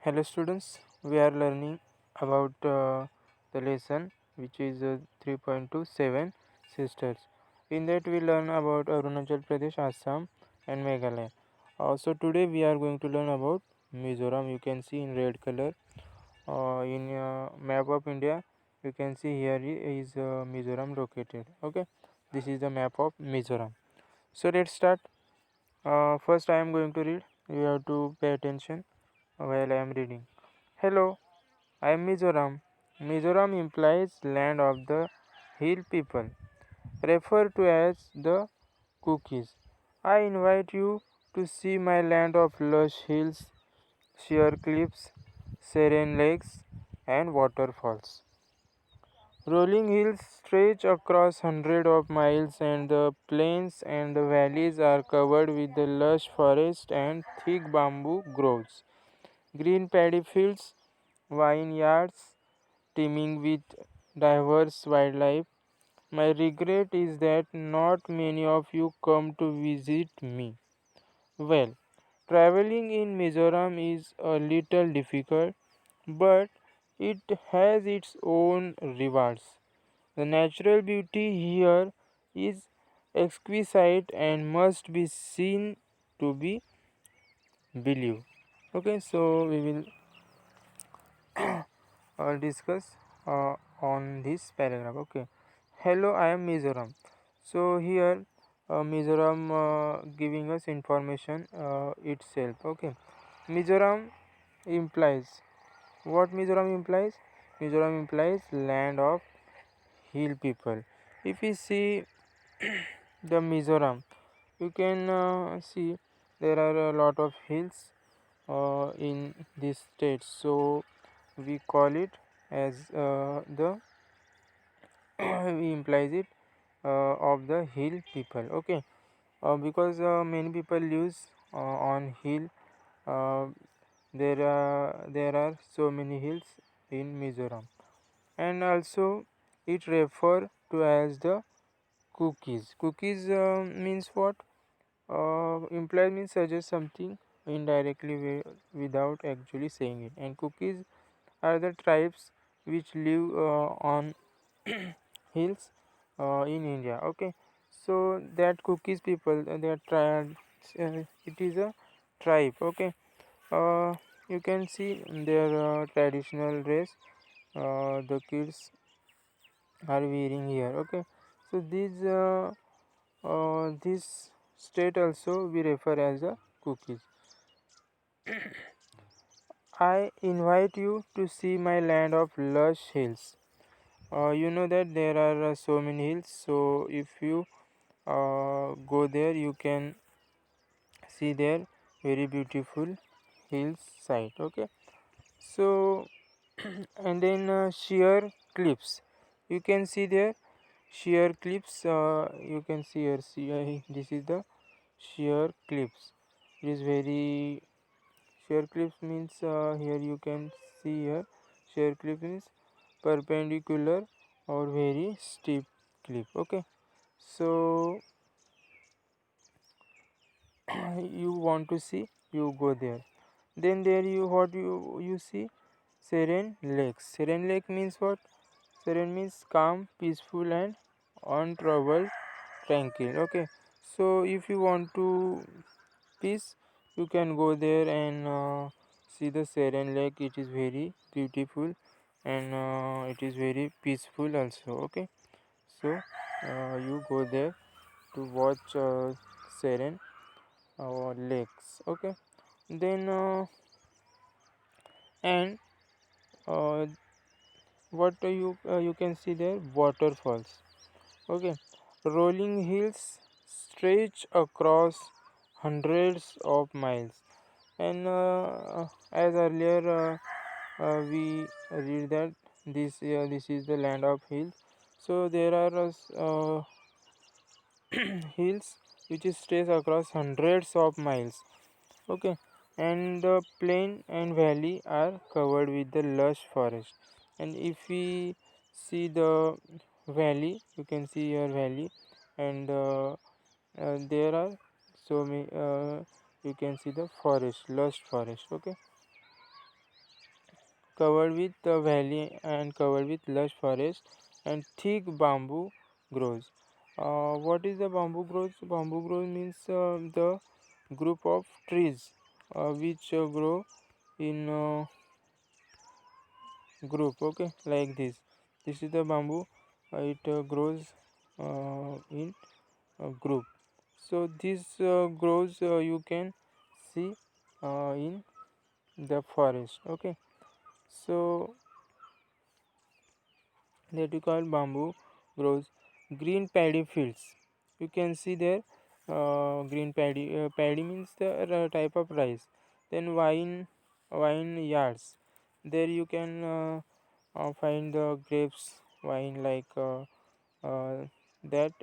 Hello students, we are learning about the lesson which is 3.27 sisters. In that we learn about Arunachal Pradesh, Assam and Meghalaya. So today we are going to learn about Mizoram. You can see in red color in map of India. You can see here is Mizoram located. Okay, this is the map of Mizoram. So let's start. First I am going to read. You have to pay attention while I am reading. Hello, I am Mizoram. Mizoram implies land of the hill people, referred to as the Cookies. I invite you to see my land of lush hills, sheer cliffs, serene lakes, and waterfalls. Rolling hills stretch across hundreds of miles, and the plains and the valleys are covered with the lush forest and thick bamboo groves. Green paddy fields, vineyards, teeming with diverse wildlife. My regret is that not many of you come to visit me. Well, traveling in Mizoram is a little difficult, but it has its own rewards. The natural beauty here is exquisite and must be seen to be believed. Okay, so we will discuss on this paragraph. Okay, hello, I am Mizoram. So here Mizoram giving us information itself. Okay, Mizoram implies what? Mizoram implies, Mizoram implies land of hill people. If we see the Mizoram, you can see there are a lot of hills in this state, so we call it as the we implies it of the hill people. Okay, because many people lives on hill. uh, there are so many hills in Mizoram, and also it refer to as the cookies means what? Imply means suggest something indirectly without actually saying it, and cookies are the tribes which live on hills in India. Okay, so that cookies people, they are tribes. It is a tribe. Okay, uh, you can see their traditional dress. The kids are wearing here. Okay, so this state also we refer as a cookies. I invite you to see my land of lush hills. You know that there are so many hills, so if you go there, you can see there very beautiful hills side. Okay, so and then sheer cliffs. You can see there sheer cliffs. You can see here. See, this is the sheer cliffs. It is very sheer cliffs means here you can see here sheer cliff means perpendicular or very steep cliff. Okay, so you want to see, you go there. Then there you what you see serene lakes. Serene lake means what? Serene means calm, peaceful and untroubled, tranquil. Okay, so if you want to peace, you can go there and see the serene lake. It is very beautiful and it is very peaceful also. Okay, so you go there to watch serene lakes. Okay, then and uh, what you can see there waterfalls. Okay, rolling hills stretch across hundreds of miles, and as earlier we read that this is the land of hills. So there are hills which stretch across hundreds of miles. Okay, and the plain and valley are covered with the lush forest. And if we see the valley, you can see your valley, and there are so many. You can see the forest, lush forest. Okay, covered with a valley and covered with lush forest, and thick bamboo grows. What is the bamboo grows? Bamboo grows means the group of trees which grow in group. Okay, like this. This is the bamboo. It grows in a group. So this grows you can see in the forest. Okay, so that you call bamboo grows. Green paddy fields, you can see there. Green paddy means the type of rice. Then wine yards, there you can find the grapes wine, like that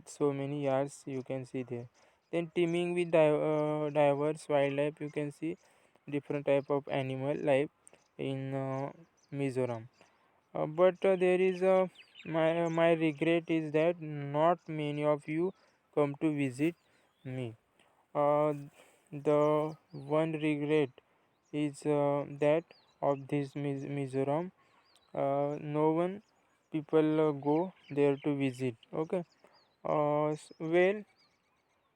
so many yards you can see there. Then teeming with diverse wildlife, you can see different type of animal life in Mizoram. But there is a my regret is that not many of you come to visit me. The one regret is that of this Mizoram, no one people go there to visit. Okay. Well,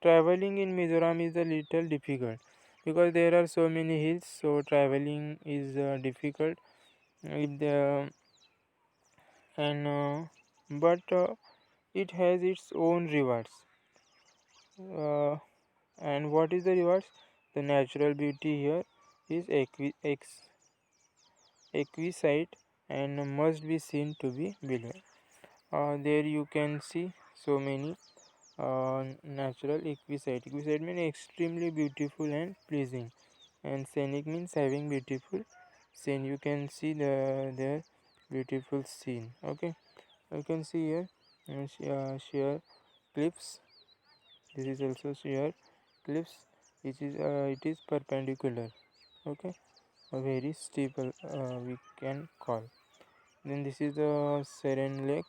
traveling in Mizoram is a little difficult because there are so many hills, so traveling is difficult. If the and but it has its own rewards. And what is the rewards? The natural beauty here is exquisite and must be seen to be believed. There you can see so many natural exquisite. Exquisite means extremely beautiful and pleasing, and scenic means having beautiful scene. You can see the beautiful scene. Okay, you can see here sheer cliffs. This is also sheer cliffs, which is it is perpendicular. Okay, a very steep we can call. Then this is the Serene Lake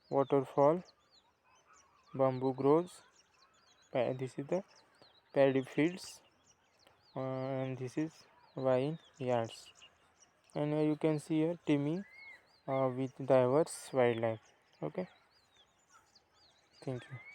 waterfall, bamboo groves. This is the paddy fields, and this is wine yards. And you can see here teeming with diverse wildlife. Okay, thank you.